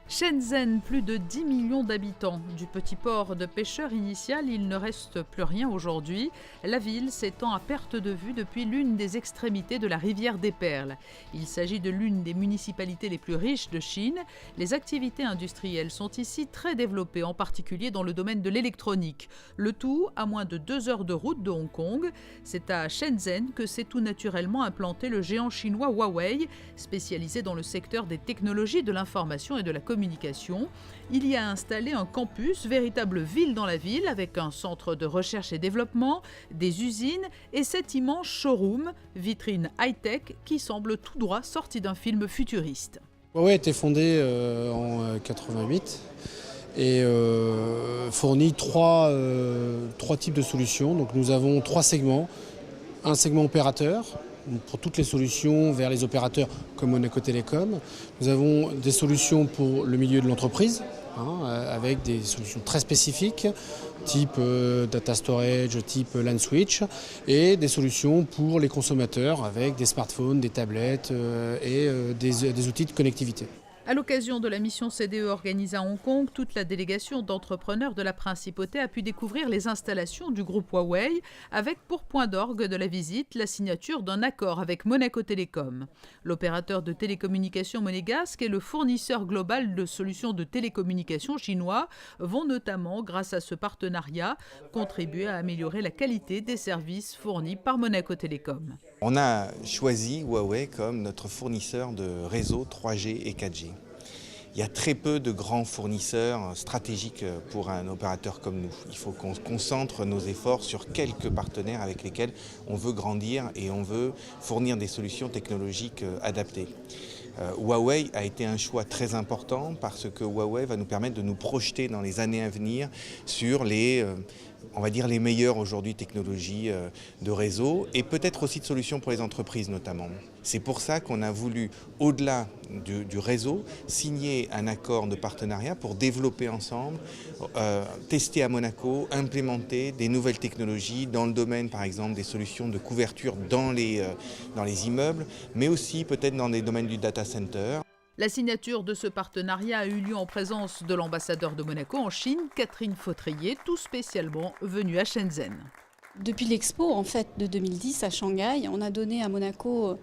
Shenzhen, plus de 10 millions d'habitants. Du petit port de pêcheurs initial, il ne reste plus rien aujourd'hui. La ville s'étend à perte de vue depuis l'une des extrémités de la rivière des Perles. Il s'agit de l'une des municipalités les plus riches de Chine. Les activités industrielles sont ici très développées, en particulier dans le domaine de l'électronique. Le tout à moins de 2 heures de route de Hong Kong. C'est à Shenzhen que s'est tout naturellement implanté le géant chinois Huawei, spécialisé dans le secteur des technologies de l'information et de la communication. Il y a installé un campus, véritable ville dans la ville, avec un centre de recherche et développement, des usines et cet immense showroom, vitrine high-tech, qui semble tout droit sorti d'un film futuriste. Huawei a été fondé en 88 et fournit trois types de solutions. Donc nous avons 3 segments. Un segment opérateur, pour toutes les solutions vers les opérateurs comme Monaco Télécom. Nous avons des solutions pour le milieu de l'entreprise, avec des solutions très spécifiques, type data storage, type LAN switch, et des solutions pour les consommateurs avec des smartphones, des tablettes et des outils de connectivité. À l'occasion de la mission CDE organisée à Hong Kong, toute la délégation d'entrepreneurs de la Principauté a pu découvrir les installations du groupe Huawei, avec pour point d'orgue de la visite la signature d'un accord avec Monaco Télécom. L'opérateur de télécommunications monégasque et le fournisseur global de solutions de télécommunications chinois vont notamment, grâce à ce partenariat, contribuer à améliorer la qualité des services fournis par Monaco Télécom. On a choisi Huawei comme notre fournisseur de réseaux 3G et 4G. Il y a très peu de grands fournisseurs stratégiques pour un opérateur comme nous. Il faut qu'on concentre nos efforts sur quelques partenaires avec lesquels on veut grandir et on veut fournir des solutions technologiques adaptées. Huawei a été un choix très important parce que Huawei va nous permettre de nous projeter dans les années à venir sur on va dire les meilleures aujourd'hui technologies de réseau et peut-être aussi de solutions pour les entreprises notamment. C'est pour ça qu'on a voulu, au-delà du réseau, signer un accord de partenariat pour développer ensemble, tester à Monaco, implémenter des nouvelles technologies dans le domaine par exemple des solutions de couverture dans les immeubles, mais aussi peut-être dans les domaines du data center. La signature de ce partenariat a eu lieu en présence de l'ambassadeur de Monaco en Chine, Catherine Fautrier, tout spécialement venue à Shenzhen. Depuis l'expo en fait, de 2010 à Shanghai, on a donné à Monaco,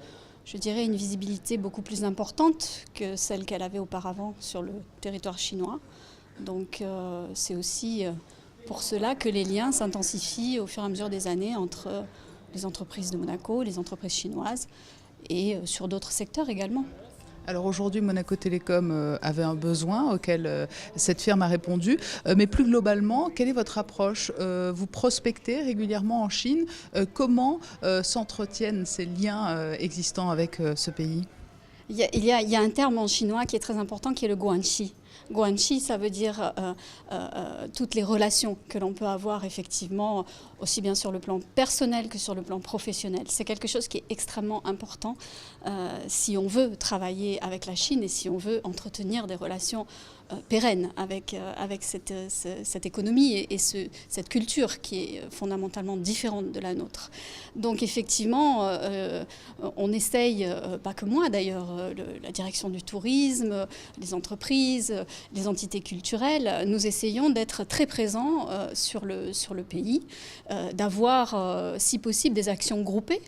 je dirais, une visibilité beaucoup plus importante que celle qu'elle avait auparavant sur le territoire chinois. Donc c'est aussi pour cela que les liens s'intensifient au fur et à mesure des années entre les entreprises de Monaco, les entreprises chinoises et sur d'autres secteurs également. Alors aujourd'hui, Monaco Télécom avait un besoin auquel cette firme a répondu. Mais plus globalement, quelle est votre approche ? Vous prospectez régulièrement en Chine. Comment s'entretiennent ces liens existants avec ce pays ? Il y a un terme en chinois qui est très important qui est le guanxi. Guanxi, ça veut dire toutes les relations que l'on peut avoir effectivement, aussi bien sur le plan personnel que sur le plan professionnel. C'est quelque chose qui est extrêmement important si on veut travailler avec la Chine et si on veut entretenir des relations pérennes avec cette économie et cette culture qui est fondamentalement différente de la nôtre. Donc effectivement, on essaye, pas que moi d'ailleurs, la direction du tourisme, les entreprises, les entités culturelles, nous essayons d'être très présents sur le pays, d'avoir, si possible, des actions groupées,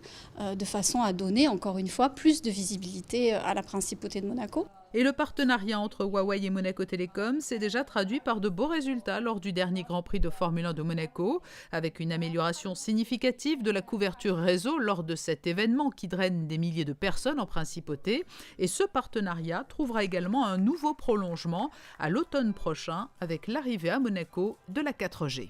de façon à donner, encore une fois, plus de visibilité à la Principauté de Monaco. Et le partenariat entre Huawei et Monaco Télécom s'est déjà traduit par de beaux résultats lors du dernier Grand Prix de Formule 1 de Monaco, avec une amélioration significative de la couverture réseau lors de cet événement qui draine des milliers de personnes en Principauté. Et ce partenariat trouvera également un nouveau prolongement à l'automne prochain avec l'arrivée à Monaco de la 4G.